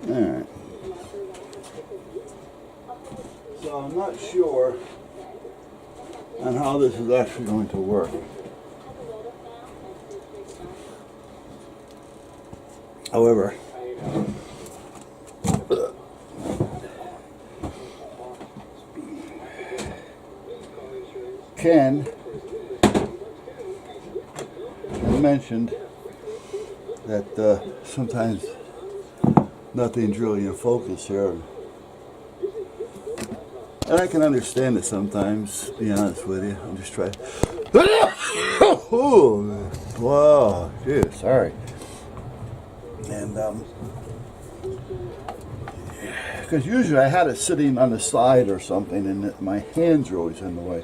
Alright. So I'm not sure on how this is actually going to work. However, Ken had mentioned that sometimes nothing's really in focus here. And I can understand it sometimes, to be honest with you. I'm just trying. Oh, wow, dude, sorry. And, because usually I had it sitting on the side or something, and my hands are always in the way.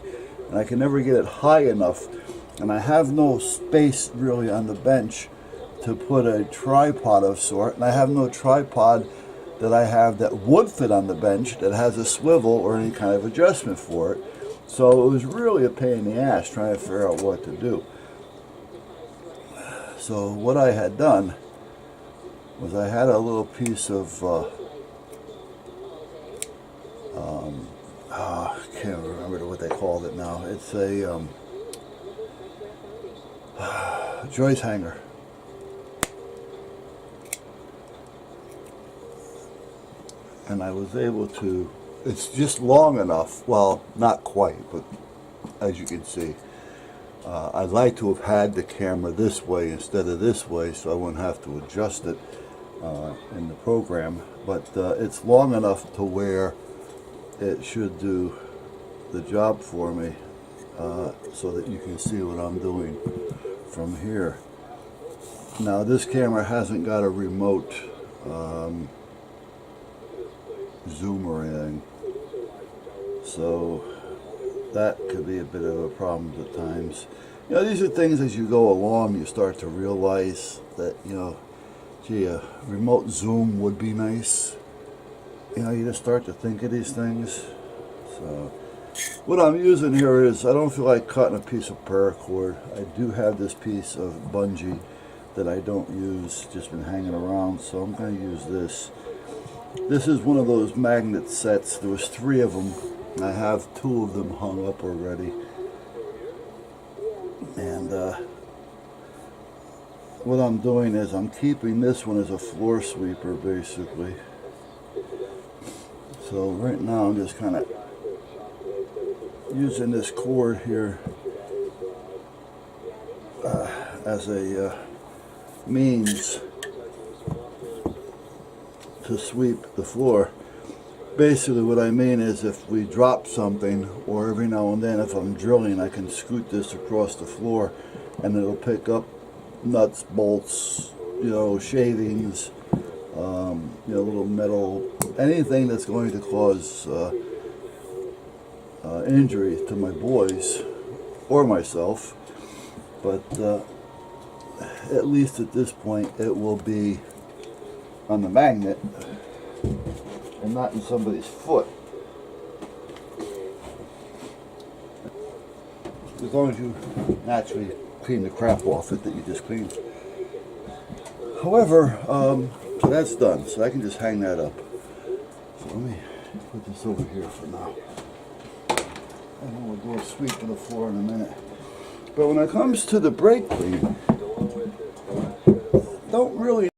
And I can never get it high enough. And I have no space really on the bench to put a tripod of sort. And I have no tripod that I have that would fit on the bench that has a swivel or any kind of adjustment for it. So it was really a pain in the ass trying to figure out what to do. So what I had done was I had a little piece of I can't remember what they called it now. It's a joist hanger. And I was able to, it's just long enough, well, not quite, but as you can see, I'd like to have had the camera this way instead of this way so I wouldn't have to adjust it in the program, but it's long enough to where it should do the job for me so that you can see what I'm doing from here. Now this camera hasn't got a remote zoom or anything, so that could be a bit of a problem at times. You know, these are things as you go along you start to realize that, you know, gee, a remote zoom would be nice. You know, you just start to think of these things. So what I'm using here is, I don't feel like cutting a piece of paracord. I do have this piece of bungee that I don't use, just been hanging around, so I'm going to use this. This is one of those magnet sets. There was 3 of them. I have 2 of them hung up already. And what I'm doing is I'm keeping this one as a floor sweeper, basically. So right now I'm just kind of using this cord here as a means to sweep the floor. Basically what I mean is, if we drop something, or every now and then if I'm drilling, I can scoot this across the floor and it'll pick up nuts, bolts, you know, shavings, you know, little metal, anything that's going to cause injury to my boys or myself. But at least at this point it will be on the magnet and not in somebody's foot. As long as you naturally clean the crap off it that you just cleaned. However, so that's done, so I can just hang that up. So let me put this over here for now. And then we'll go sweeping the floor in a minute. But when it comes to the brake clean, don't really